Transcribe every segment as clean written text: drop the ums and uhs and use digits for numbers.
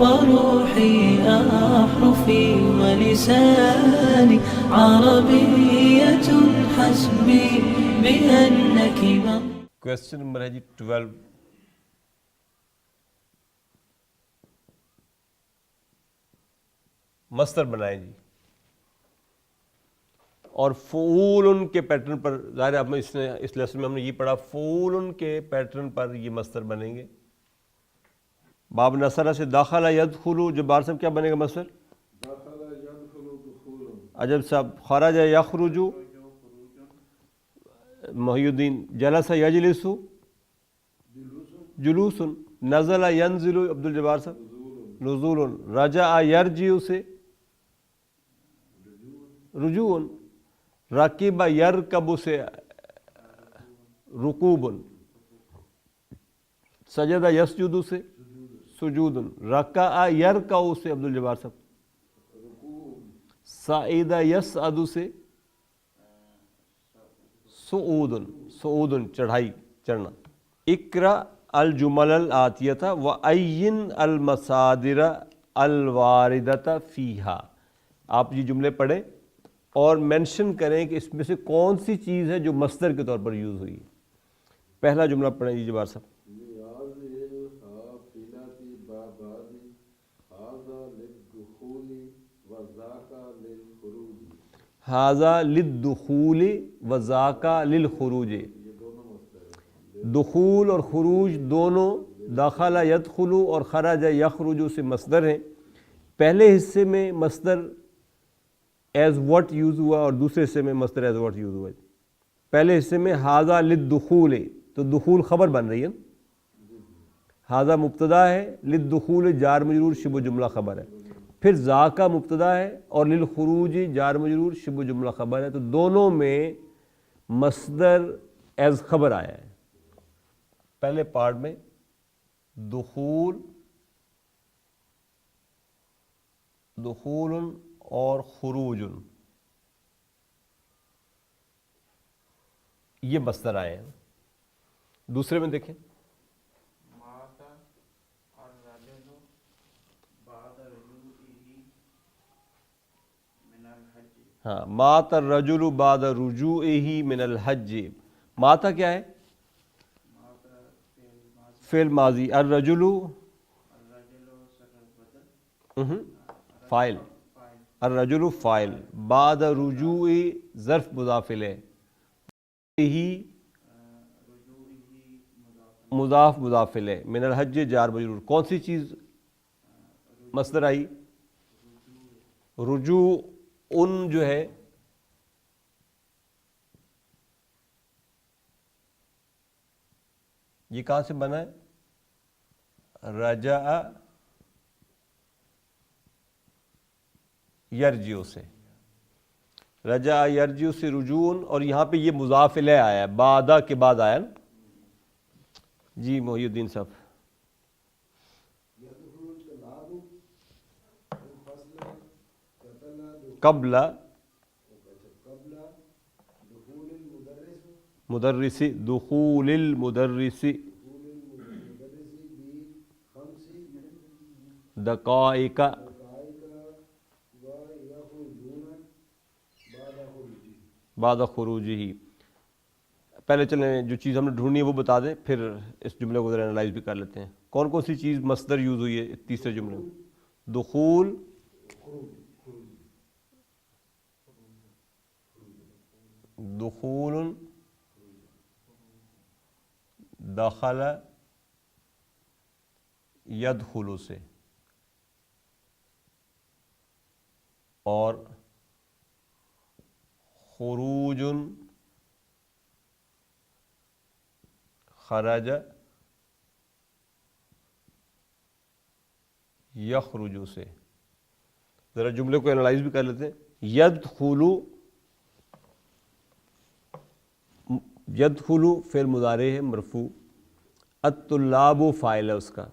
وروحي أحرفي ولساني عربية حسبي بأنك question number ہے جی 12. مصدر بنائیں جی، اور فعول کے پیٹرن پر. ظاہر اب اس لیسن میں ہم نے یہ پڑھا فعول کے پیٹرن پر یہ مصدر بنیں گے. باب نصر سے داخلہ یدخلو، جو بار صاحب کیا بنے گا مصدر؟ عجب صاحب. خرج یخرج، محی الدین. جلس یجلس جلوس. نزل ینزل عبد الجبار صاحب نزول. رجع یرجع سے رجوع. رکب یرکب سے رکوب. سجد یسجد سے سجود. رکع یرکع سے عبد الجبار صاحب. صعد یصعد سے صعود. صعود چڑھائی، چڑھنا. اقرأ الجمل الآتیۃ وعین المصادر الواردۃ فیہا. آپ یہ جملے پڑھیں اور مینشن کریں کہ اس میں سے کون سی چیز ہے جو مصدر کے طور پر یوز ہوئی. پہلا جملہ پڑھیں جی جبار صاحب. ھذا للدخول وذاک للخروج. دخول اور خروج دونوں داخلہ یدخل اور خرج یخرج سے مصدر ہیں. پہلے حصے میں مصدر ایز واٹ یوز ہوا اور دوسرے حصے میں مصدر ایز واٹ یوز ہوا. پہلے حصے میں ھذا للدخول، تو دخول خبر بن رہی ہے. ھذا مبتدا ہے، للدخول جار مجرور شبہ جملہ خبر ہے. پھر ذاکا مبتدا ہے اور للخروج جار مجرور شبہ جملہ خبر ہے. تو دونوں میں مصدر ایز خبر آیا ہے. پہلے پارٹ میں دخول اور خروج یہ مصدر آئے ہیں. دوسرے میں دیکھیں ہاں مات الرجل بعد رجوعہ من الحج. ماتا کیا ہے؟ فعل ماضی. الرجل فاعل. الرجل فاعل. بعد رجوع ظرف مضاف الیہ. ہی مضاف مضاف الیہ. من الحج جار مجرور. کون سی چیز مصدر آئی؟ رجوع. ان جو ہے یہ کہاں سے بنا ہے؟ رجع یرجع سے. رجع یرجع سے رجوع. اور یہاں پہ یہ مضاف الیہ آیا ہے، بعدہ کے بعد آیا نا جی محی الدین صاحب. قبل مدرس دخول المدرس دقائق بعد خروجہ. پہلے چلیں جو چیز ہم نے ڈھونڈنی ہے وہ بتا دیں، پھر اس جملے کو ذرا انالائز بھی کر لیتے ہیں. کون کون سی چیز مصدر یوز ہوئی ہے تیسرے جملے میں؟ دخول، دخول، دخل یدخل سے، اور خروج خرج یخرج سے. ذرا جملے کو انالائز بھی کر لیتے ہیں. یدخل، یدخل فعل مضارع ہے مرفوع. الطلاب فاعل ہے اس کا.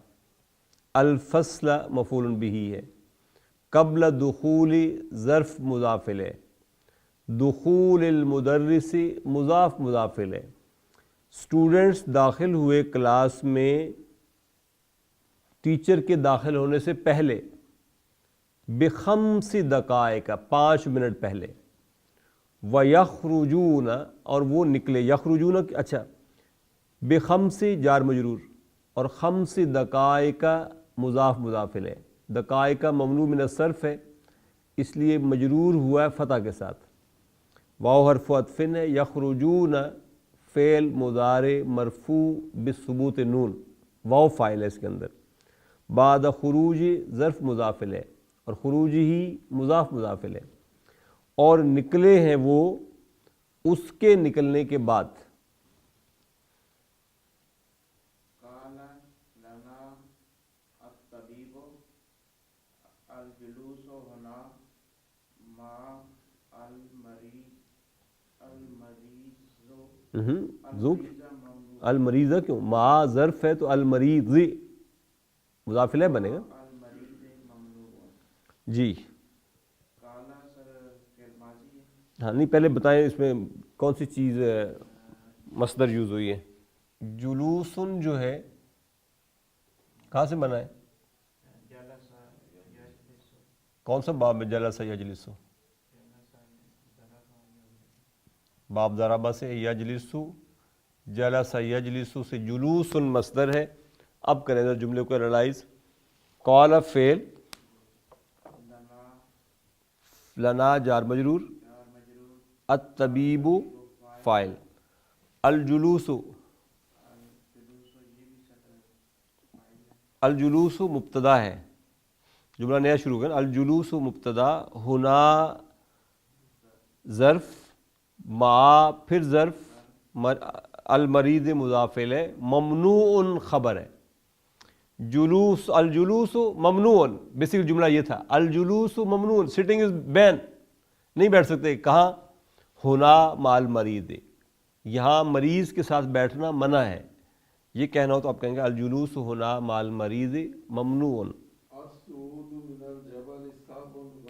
الفصل مفعول بہ ہے. قبل دخول ظرف مضاف الیہ. دخول المدرس مضاف مضاف الیہ. اسٹوڈنٹس داخل ہوئے کلاس میں ٹیچر کے داخل ہونے سے پہلے، بخمس دقائق 5 منٹ پہلے، وَيَخْرُجُونَ اور وہ نکلے، یخرجون اچھا بخمس جار مجرور اور خمس دقائق مضاف مضاف الیہ، دقائق ممنوع من الصرف ہے اس لیے مجرور ہوا ہے فتح کے ساتھ، واو حرف عطف ہے، یخرجون فعل مضارع مرفوع بثبوت نون، واو فاعل ہے اس کے اندر، بعد خروج ظرف مضاف الیہ اور خروج ہی مضاف مضاف الیہ، اور نکلے ہیں وہ اس کے نکلنے کے بعد، قال لنا الطبيب الجلوس هنا مع المریض کیوں مع ظرف ہے تو المریض مضاف الیہ بنے گا جی. ہاں نہیں پہلے بتائیں اس میں کون سی چیز مصدر یوز ہوئی ہے. جلوسن جو ہے کہاں سے بنا ہے؟ کون سا باب میں جلس یجلسو؟ باب ضربہ سے یجلسو، جلس یجلسو سے جلوسن مصدر ہے. اب کریں ذرا جملے کو انالائز. قال فعل، لنا جار مجرور، الطبیب فاعل، الجلوس، الجلوس مبتدا ہے، جملہ نیا شروع کریں. الجلوس مبتدا، ہنا ظرف، مع پھر ظرف، المریض مضاف الیہ، ممنوع خبر ہے. جلوس، الجلوس ممنوع، بیسک جملہ یہ تھا، الجلوس ممنوع، سٹنگ از بین، نہیں بیٹھ سکتے. کہاں؟ ہنا مع المریض، یہاں مریض کے ساتھ بیٹھنا منع ہے. یہ کہنا ہو تو آپ کہیں گے الجلوس ہنا مع المریض ممنوع.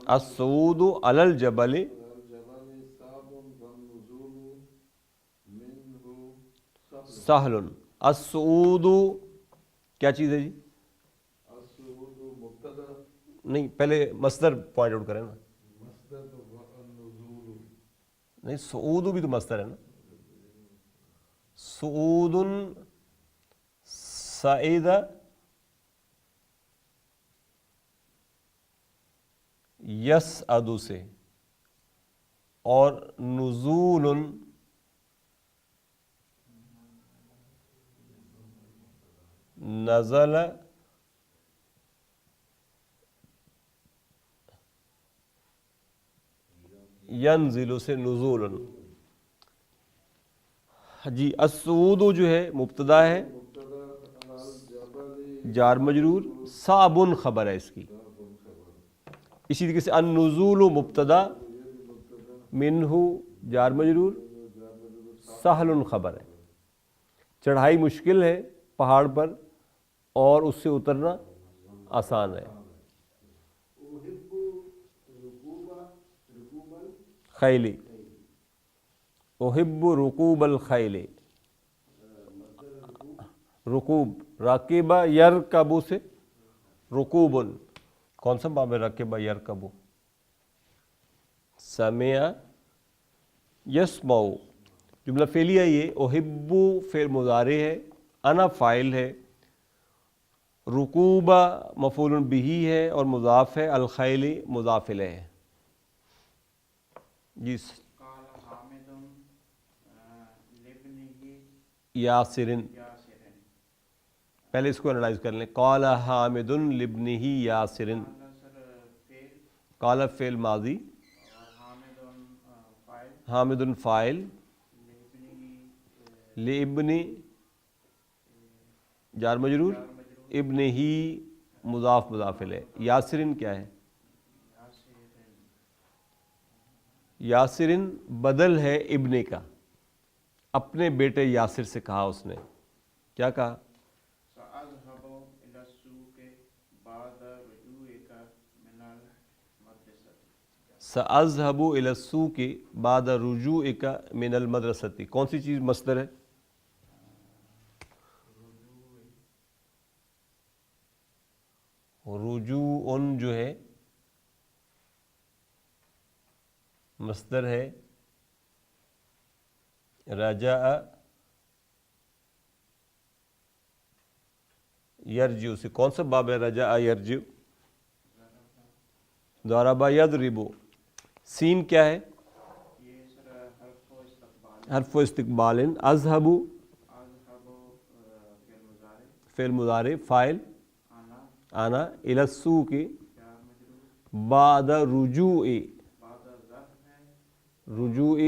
الصعود علی الجبل سہل. الصعود کیا چیز ہے جی؟ نہیں پہلے مصدر پوائنٹ آؤٹ کریں نا. نہیں صعود بھی تو مصدر ہے نا. صعود صعید یصعد سے، اور نزول نزل ینزل سے نزول. جی الصعود جو ہے مبتدا ہے، جار مجرور، صعب خبر ہے اس کی. اسی طریقے سے النزول مبتدا، منہ جار مجرور، سہل خبر ہے. چڑھائی مشکل ہے پہاڑ پر اور اس سے اترنا آسان ہے. خیلی، احب رکوب الخیل، رکوب، راکبہ یرکبو سے رکوب. کون سا باب ہے راکبہ یرکبو؟ سمع یسمع، جملہ فعلیہ یہ. احب فعل مضارع ہے، انا فاعل ہے، رکوبہ مفعول بہ ہے اور مضاف ہے، الخیل مضاف الیہ ہے. جی یاسرن، پہلے اس کو انالائز کر لیں. قال حامد لابنہ یاسرن. قال فعل ماضی، حامد فاعل، لابن جار مجرور، ابن ہی مضاف مضاف الیہ. یاسرن کیا ہے؟ یاسرن بدل ہے ابن کا. اپنے بیٹے یاسر سے کہا اس نے، کیا کہا؟ سأذهب إلى السوق بعد رجوعك من المدرسة. کون سی چیز مصدر ہے؟ رجوع جو ہے مصدر ہے رجع یرجع سے. کون سا باب ہے رجع یرجع؟ ضرب یضرب. سین کیا ہے؟ یہ سر حرف و استقبال. حرف و استقبال. اذهب اذهب فعل مضارع. فعل مضارع. فاعل انا انا. الى السوق جار مجرور. بعد رجوع. بعد ظرف ہے. رجوع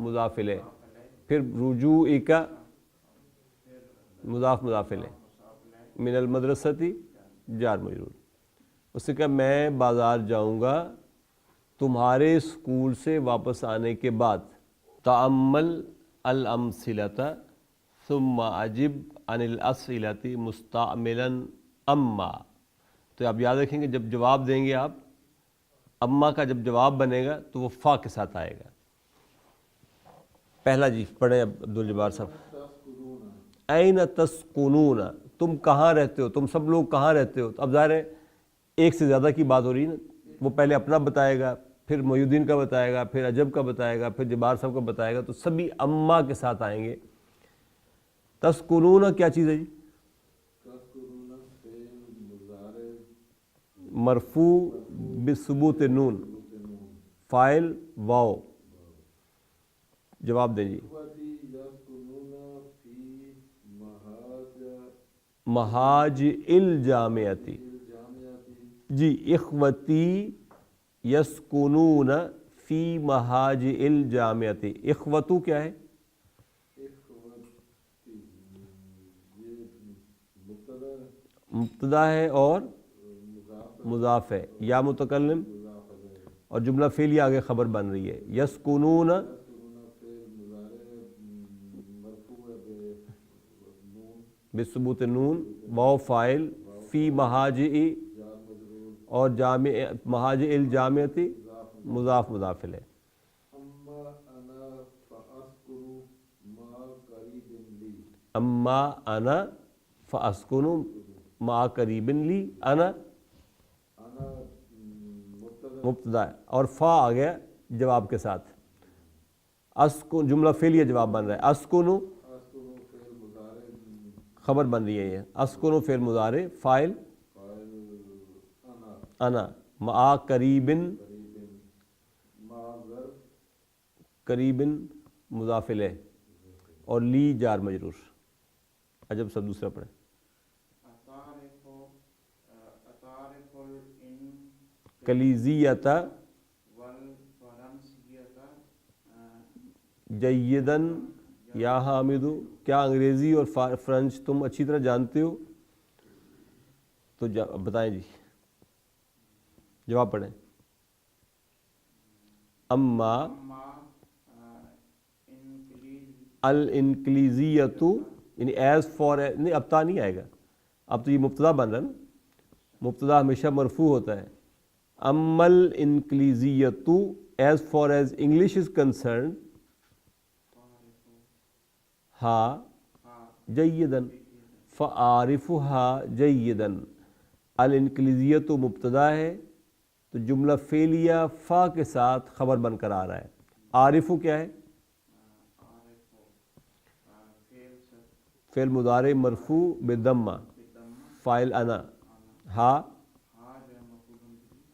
مضاف الیہ. پھر رجوع کا مضاف مضاف الیہ. من المدرستی جار مجرور. اس نے کہا میں بازار جاؤں گا تمہارے اسکول سے واپس آنے کے بعد. تأمل الامثلۃ ثم اجب عن الاسئلۃ مستعملا اما. تو آپ یاد رکھیں گے جب جواب دیں گے آپ اما کا جب جواب بنے گا تو وہ فا کے ساتھ آئے گا. پہلا جی پڑھیں عبدالجبار صاحب. این تسکنون. تم کہاں رہتے ہو؟ تم سب لوگ کہاں رہتے ہو؟ اب ظاہر ہے ایک سے زیادہ کی بات ہو رہی ہے نا. وہ پہلے اپنا بتائے گا، پھر محی الدین کا بتائے گا، پھر عجب کا بتائے گا، پھر جبار صاحب کا بتائے گا، تو سبھی اما کے ساتھ آئیں گے. تسکنون کیا چیز ہے جی؟ مرفوع بثبوت نون. فاعل واو. جواب دیں جی. محاج الجامعتی. جی اخوتی یسکنون فی محاج الجامعتی. اخوتو کیا ہے؟ مبتدا ہے اور مضاف ہے. یا متکلم اور جملہ فعلی آگے خبر بن رہی ہے. یسکنون بثبوت نون. واو فاعل. فی محاج اور جامع محاج الجامعتی مضاف مضاف الیہ. اما انا فاسکن مع قریب لی. انا مبتدا ہے اور فا آ گیا جواب کے ساتھ. اسکن جملہ فعلیہ جواب بن رہا ہے. اسکن خبر بن رہی ہے. یہ اسکن فعل مضارع. فاعل انا. مع قریب. قریب مضاف الیہ اور لی جار مجرور. عجب سب دوسرا پڑھیں. کلیزیت جیدن یا حامد. کیا انگریزی اور فرنچ تم اچھی طرح جانتے ہو؟ تو بتائیں جی. جواب پڑھیں. اما الانکلیزیت یعنی ایز فار. نہیں اب تا نہیں آئے گا. اب تو یہ مبتدا بن رہا ہے نا. مبتدا ہمیشہ مرفوع ہوتا ہے. اما الانکلیزیت as far as English is concerned ہا جیدن فعارفها جیدن. الانکلیزیت مبتدا ہے تو جملہ فعلیہ فا کے ساتھ خبر بن کر آ رہا ہے. عارفو کیا ہے؟ فعل مضارع مرفوع بالضمہ. فاعل انا. ہا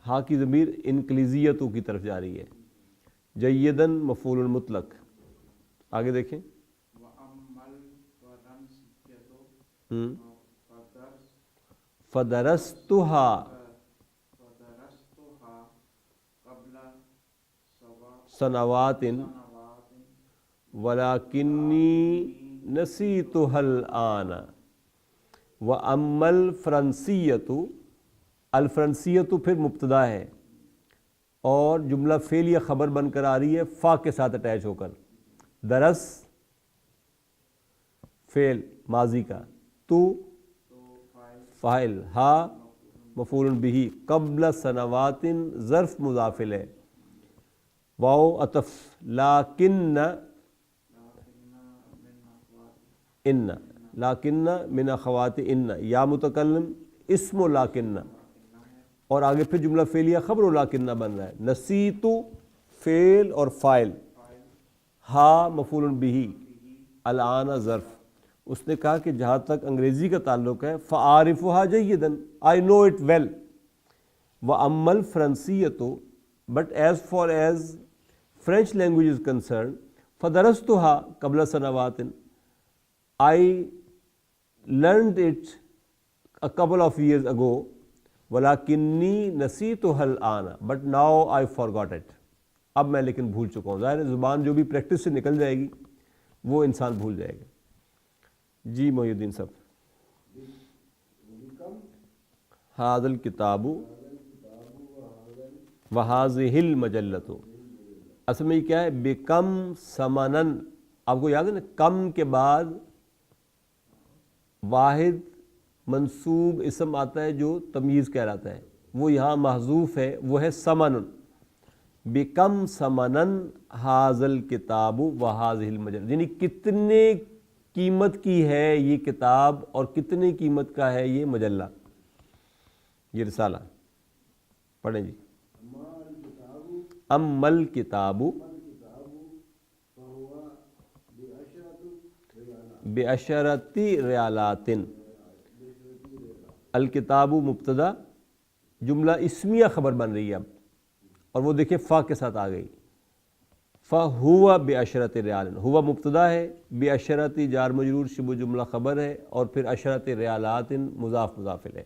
ہا کی ضمیر انکلیزیتوں کی طرف جا رہی ہے. جیدن مفعول مطلق. آگے دیکھیں. فدرستها سنوات ولکنی نسیتها الآن. واما الفرنسیۃ. الفرنسیۃ پھر مبتدا ہے اور جملہ فعلیہ خبر بن کر آ رہی ہے فا کے ساتھ اٹیچ ہو کر. درس فعل ماضی کا. تو فاعل. ہا مفعول بہ. قبل سنوات ظرف مضاف الیہ. واو عطف. لاکن ان. لاکن من اخوات ان. یا متکلم اسم لاکن. اور آگے پھر جملہ فعلیہ خبر لاکنہ بن رہا ہے. نسیتو فعل اور فاعل، ہا مفعول بہ، الآن ظرف. اس نے کہا کہ جہاں تک انگریزی کا تعلق ہے فَأَعْرِفُهَا جَيِّدًا، I know it well. وَأَمَّا الْفْرَنْسِيَّةُ but as far as French language is concerned فَدَرَسْتُهَا قَبْلَ سَنَوَاتٍ I learned it a couple of years ago وَلَكِنِّي نَسِيتُهَا الْآنَ but now I forgot it. اب میں لیکن بھول چکا ہوں. ظاہر ہے زبان جو بھی پریکٹس سے نکل جائے گی وہ انسان بھول جائے گا. جی محی الدین صاحب. ھذا الکتاب وھذہ المجلۃ، اصل میں یہ کیا ہے؟ بکم ثمنن. آپ کو یاد ہے نا کم کے بعد واحد منصوب اسم آتا ہے جو تمییز کہلاتا ہے، وہ یہاں محذوف ہے، وہ ہے ثمن. بکم ثمنن ھذا الکتاب وھذہ المجلۃ، یعنی کتنے قیمت کی ہے یہ کتاب اور کتنے قیمت کا ہے یہ مجلہ، یہ رسالہ. پڑھیں جی. اما الکتاب بعشرۃ ریالات. الکتاب مبتدا، جملہ اسمیہ خبر بن رہی ہے اب، اور وہ دیکھیں فا کے ساتھ آ گئی. فہو بعشرۃ ریال، ہوا مبتدا ہے، بعشرۃ جار مجرور شبہ جملہ خبر ہے، اور پھر عشرۃ ریالات مضاف مضاف الیہ.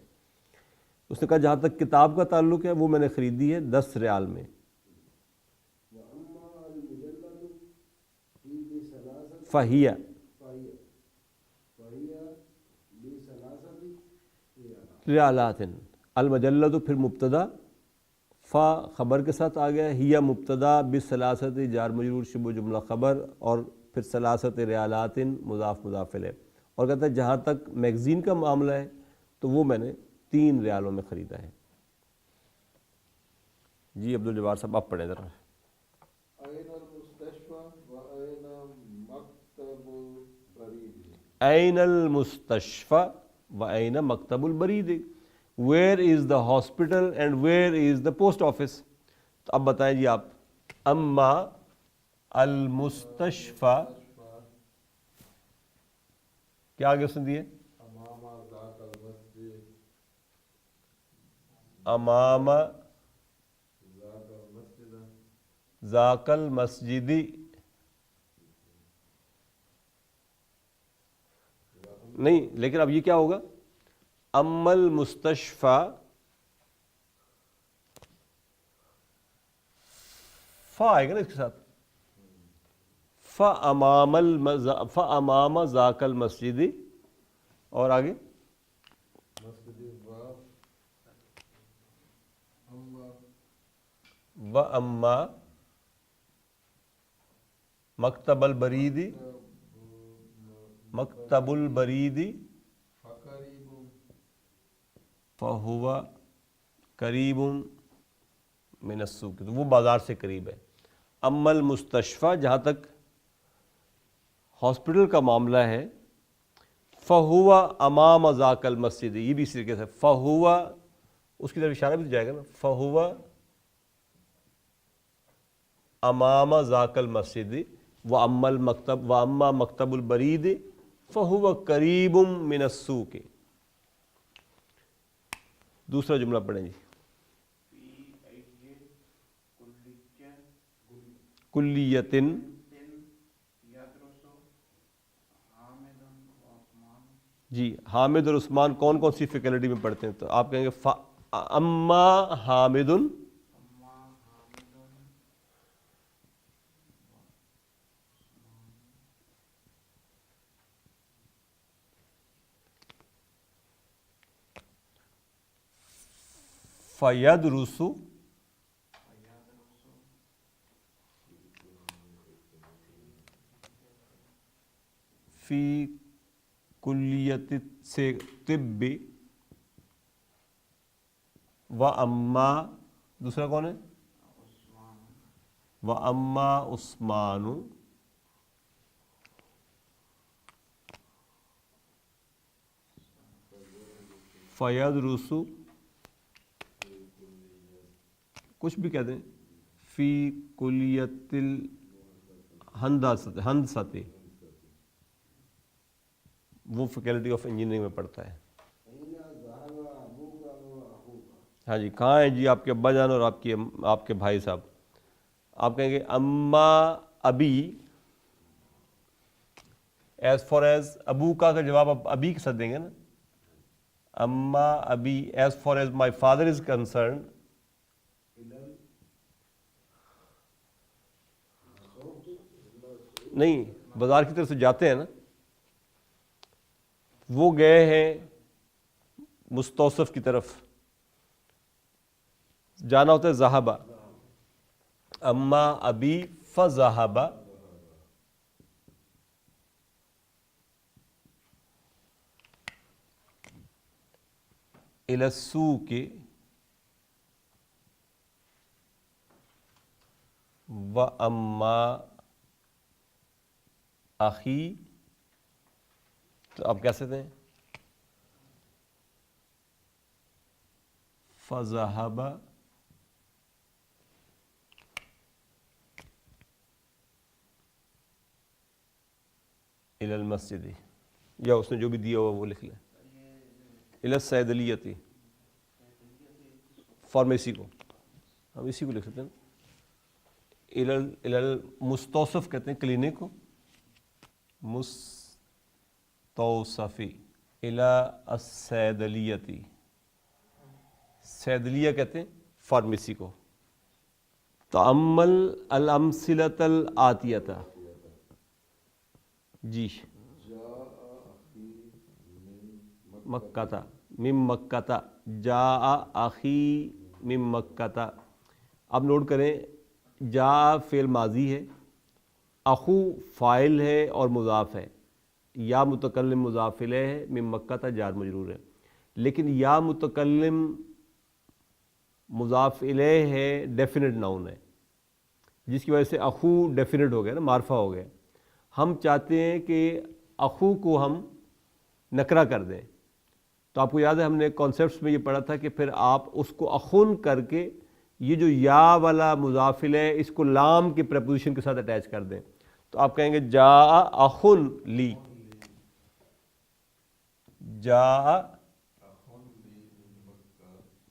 اس نے کہا جہاں تک کتاب کا تعلق ہے وہ میں نے خریدی ہے 10 ریال میں. فہیہ ریالات. المجلۃ پھر مبتدا، فا خبر کے ساتھ آ گیا، ہیا مبتدا، بثلاثت جار مجرور شبہ جملہ خبر، اور پھر ثلاثت ریالات مضاف مضاف الیہ. اور کہتا ہے جہاں تک میگزین کا معاملہ ہے تو وہ میں نے 3 ریالوں میں خریدا ہے. جی عبدالجبار صاحب آپ پڑھیں ذرا. این المستشفى و این مکتب البرید. Where is the hospital and where is the post office. تو اب بتائیں جی آپ. اما المستشفى کیا آگے اس نے دیے؟ امام ذاک المسجد. نہیں لیکن اب یہ کیا ہوگا؟ اما المستشفى فا آئے گا نا اس کے ساتھ. فامام ذاک المسجد، اور آگے و اما مکتب البرید، مکتب البرید فہو قریب من السوق، تو وہ بازار سے قریب ہے. اما المستشفى جہاں تک ہاسپٹل کا معاملہ ہے، فہو امام ذاک المسجد، یہ بھی اسی طریقے سے فہو، اس کی طرف اشارہ بھی تو جائے گا نا. فہو امام ذاک المسجد و اما المکتب و اما مکتب البرید فہو قریب من السوق. دوسرا جملہ پڑھیں جی. کلیۃ. جی حامد اور عثمان کون کون سی فیکلٹی میں پڑھتے ہیں؟ تو آپ کہیں گے اما حامد فیدرس فی کلیت سے طب و اما، دوسرا کون ہے؟ و اما عثمان فیدرس کچھ بھی کہہ دیں. فی کلیت الہندسہ وہ فیکلٹی آف انجینئرنگ میں پڑھتا ہے. ہاں جی, کہاں ہیں جی آپ کے ابا جان اور آپ کے بھائی صاحب؟ آپ کہیں گے اما ابی. ایز فار ایز ابو کا جواب آپ ابی کے ساتھ دیں گے نا. اما ابی as far as my father is concerned. نہیں, بازار کی طرف سے جاتے ہیں نا, وہ گئے ہیں مستوصف کی طرف, جانا ہوتا ہے ذہبہ. اما ابی فذہب الی السوق واما اخی. تو آپ کہہ سکتے ہیں فذہب الی المسجد, یا اس نے جو بھی دیا ہوا وہ لکھ لیں. الی الصیدلیۃ, فارمیسی کو ہم اسی کو لکھ سکتے ہیں. الی المستوصف کہتے ہیں کلینک کو, مستوصفی. الی الصیدلیۃ, صیدلیہ کہتے ہیں فارمیسی کو. تأمل الامثلۃ الآتیۃ. جی, مکہ من مکہ, جاء اخی من مکہ. اب نوٹ کریں, جاء فعل ماضی ہے, اخو فاعل ہے اور مضاف ہے, یا متکلم مضاف الیہ ہے, من مکہ جار مجرور ہے. لیکن یا متکلم مضاف الیہ ہے, ڈیفینٹ ناؤن ہے, جس کی وجہ سے اخو ڈیفینٹ ہو گیا نا, معرفہ ہو گیا. ہم چاہتے ہیں کہ اخو کو ہم نکرہ کر دیں. تو آپ کو یاد ہے ہم نے کانسیپٹس میں یہ پڑھا تھا کہ پھر آپ اس کو اخن کر کے یہ جو یا والا مضاف الیہ اس کو لام کے پریپوزیشن کے ساتھ اٹیچ کر دیں. تو آپ کہیں گے جاء اخن لی, جاء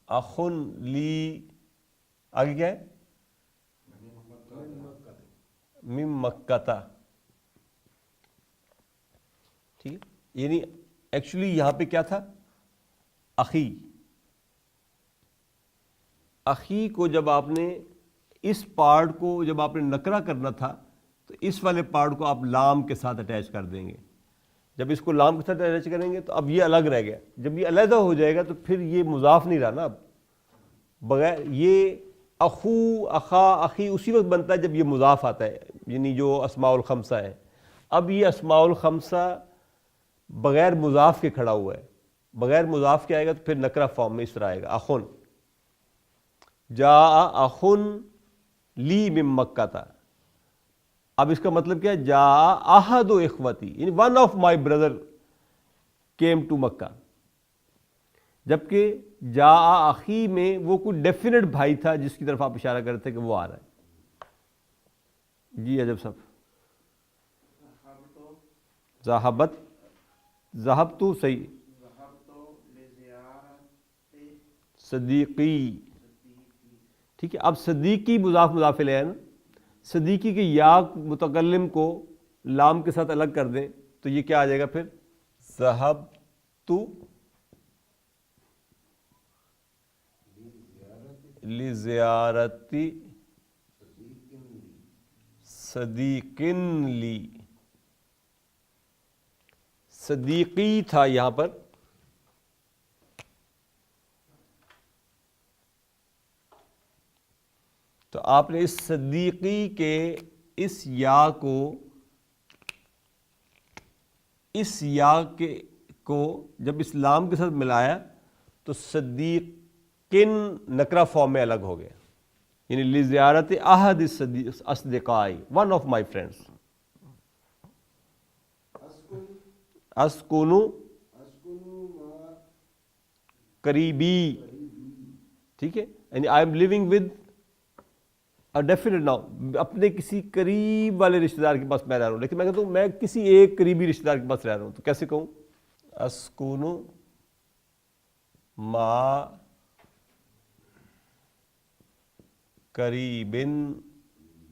اخن لی, آگے کیا ہے من مکہ. ٹھیک ہے, یعنی ایکچولی یہاں پہ کیا تھا, اخی. اخی کو جب آپ نے اس پارٹ کو جب آپ نے نکرہ کرنا تھا تو اس والے پارٹ کو آپ لام کے ساتھ اٹیچ کر دیں گے. جب اس کو لام کے ساتھ اٹیچ کریں گے تو اب یہ الگ رہ گیا. جب یہ علیحدہ ہو جائے گا تو پھر یہ مضاف نہیں رہا نا. اب بغیر یہ اخو اخا اخی اسی وقت بنتا ہے جب یہ مضاف آتا ہے, یعنی جو اسماء الخمسہ ہے. اب یہ اسماء الخمسہ بغیر مضاف کے کھڑا ہوا ہے. بغیر مضاف کے آئے گا تو پھر نکرہ فارم میں اس طرح آئے گا, اخن. جاء اخن لی من مکہ تھا. اب اس کا مطلب کیا ہے, جاء احد اخوتی, یعنی one of my brother came to Mecca. جبکہ جاء اخی میں وہ کوئی ڈیفینٹ بھائی تھا جس کی طرف آپ اشارہ کرتے کہ وہ آ رہا ہے. جی عجب صاحب, ذہبت, ذہب تو صحیح, صدیقی. ٹھیک ہے, اب صدیقی مضاف مضاف الیہ ہے نا, صدیقی کے یا متکلم کو لام کے ساتھ الگ کر دیں تو یہ کیا آ جائے گا پھر, ذہبت لزیارتی صدیقن لی. صدیقی تھا یہاں پر, تو آپ نے اس صدیقی کے اس یا کو جب اس لام کے ساتھ ملایا تو صدیقن نکرہ فارم میں الگ ہو گیا, یعنی لزیارت احد اصدقائی, ون آف مائی فرینڈس. اسکونو قریبی. ٹھیک ہے, یعنی I am living with definite noun, اپنے کسی قریب والے رشتہ دار کے پاس میں رہ رہا ہوں، لیکن میں کہتا ہوں میں کسی ایک قریبی رشتہ دار کے پاس رہ رہا ہوں، تو کیسے کہوں؟ اسکونو ما قریبن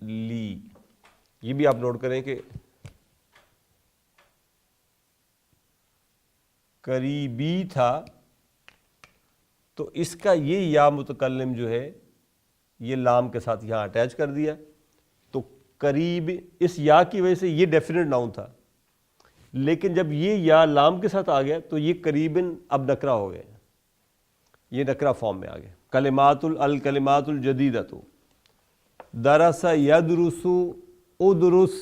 لی. یہ بھی آپ نوٹ کریں کہ قریبی تھا تو اس کا یہ یا متکلم جو ہے یہ لام کے ساتھ یہاں اٹیچ کر دیا، تو قریب اس یا کی وجہ سے یہ ڈیفینیٹ ناؤن تھا، لیکن جب یہ یا لام کے ساتھ آ گیا تو یہ قریباً اب نکرہ ہو گیا، یہ نکرہ فارم میں آ گیا. کلمات الکلمات الجدیدۃ، درس یدرس ادرس،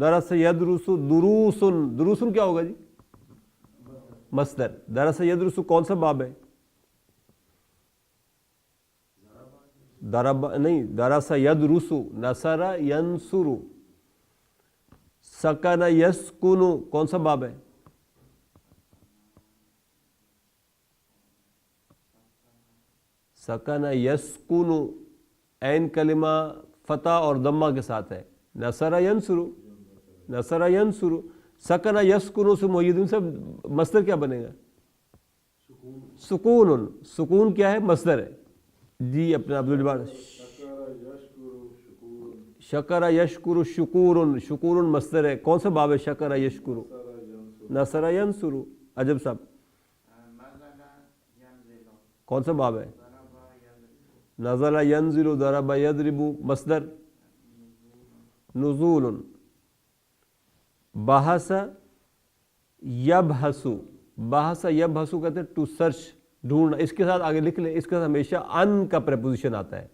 درس یدرس دروسن، دروسن کیا ہوگا جی؟ مصدر. درس یدرس کون سا باب ہے؟ درب نہیں، درس یدرس، نصر ینصر، سکن یسکن کون سا باب ہے؟ سکن یسکن، عین کلمہ فتح اور ضمہ کے ساتھ ہے. نصر ینصر، نصر ینصر. سکن یسکن سے محی الدین صاحب مصدر کیا بنے گا؟ سکون. سکون کیا ہے؟ مصدر ہے. جی اپنا عبدالجبار. شکر یشکر شکور، شکور مصدر ہے. کون سا باب ہے شکر یشکر؟ نصر ینصر. عجب صاحب کون سا باب ہے؟ نزل ینزل، ضرب یضرب، مصدر نزول. بحث یبحث، بحث یبحث کہتے ہیں ٹو سرچ، ڈھونڈنا. اس کے ساتھ آگے لکھ لیں، اس کے ساتھ ہمیشہ ان کا پریپوزیشن آتا ہے.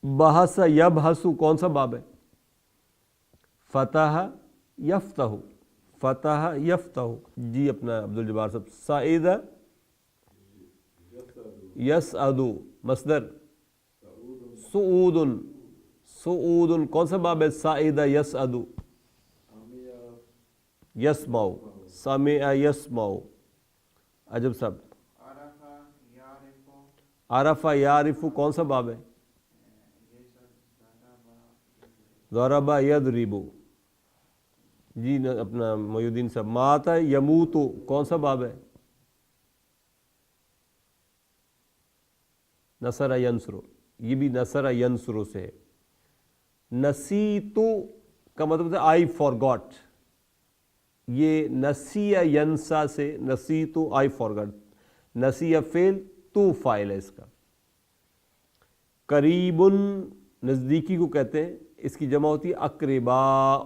بحث یبحث کون سا باب ہے؟ فتح یفتح، فتح یفتح. جی اپنا عبدالجبار صاحب. سعید یسعد، مصدر سعود، سعود کون سا باب ہے؟ سعید یسعد. یسمع، سمع یسمع. عجب صاحب. عرف یعرف کون سا باب ہے؟ ضرب یضرب. جی اپنا محی الدین صاحب. مات یموت کون سا باب ہے؟ نصر ینصر. یہ بھی نصر ینصر سے ہے. نسیت کا مطلب ہے آئی فارگاٹ. یہ نسیہ ینسا سے نسیت آئی فارگاٹ. نسیہ فعل، تو فاعل ہے اس کا. قریب نزدیکی کو کہتے ہیں، اس کی جمع ہوتی ہے اقرباء.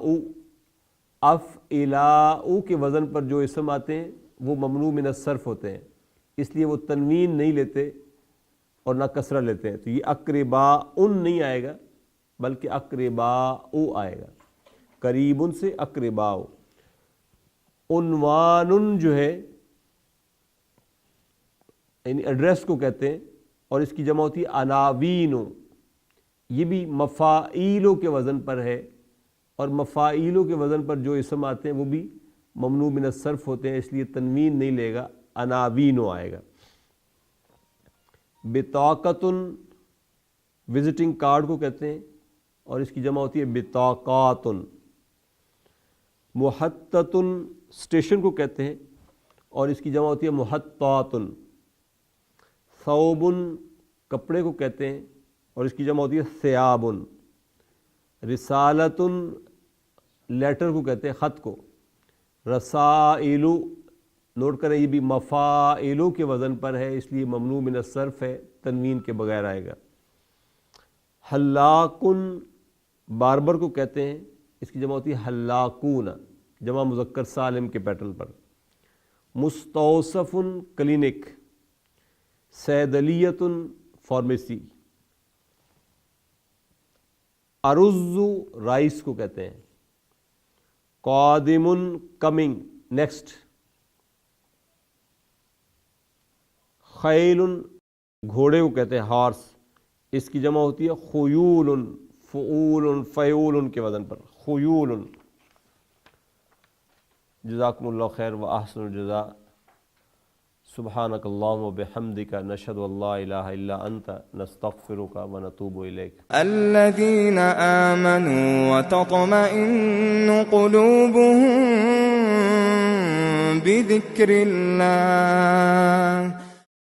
افعلاء کے وزن پر جو اسم آتے ہیں وہ ممنوع من الصرف ہوتے ہیں، اس لیے وہ تنوین نہیں لیتے اور نہ کسرہ لیتے ہیں. تو یہ اقرباء نہیں آئے گا بلکہ اقرباء آئے گا. قریب سے اقرباء. عنوان جو ہے یعنی ایڈریس کو کہتے ہیں، اور اس کی جمع ہوتی ہے عناوین. یہ بھی مفاعیلوں کے وزن پر ہے، اور مفاعیلوں کے وزن پر جو اسم آتے ہیں وہ بھی ممنوع من الصرف ہوتے ہیں، اس لیے تنوین نہیں لے گا، عناوین آئے گا. بطاقت وزٹنگ کارڈ کو کہتے ہیں، اور اس کی جمع ہوتی ہے بطاقات. محطۃ اسٹیشن کو کہتے ہیں، اور اس کی جمع ہوتی ہے محطات. ثوب کپڑے کو کہتے ہیں، اور اس کی جمع ہوتی ہے ثیاب. رسالۃ لیٹر کو کہتے ہیں، خط کو. رسائل نوٹ کریں یہ بھی مفاعلوں کے وزن پر ہے، اس لیے ممنوع من الصرف ہے، تنوین کے بغیر آئے گا. حلاق باربر کو کہتے ہیں، اس کی جمع ہوتی ہے حلاقون، جمع مذکر سالم کے پیٹرن پر. مستوصف کلینک. صیدلیۃ فارمیسی. ارز رائس کو کہتے ہیں. قادم کمنگ نیکسٹ. خیل گھوڑے کو کہتے ہیں ہارس، اس کی جمع ہوتی ہے خیول. فعول فیول کے وزن پر خیول. جزاکم اللہ خیر و احسن الجزاء. سبحانک اللہم و بحمدک نشہد ان لا الہ الا انت نستغفرک و نتوب الیک. الذین آمنوا وتطمئن قلوبهم بذکر اللہ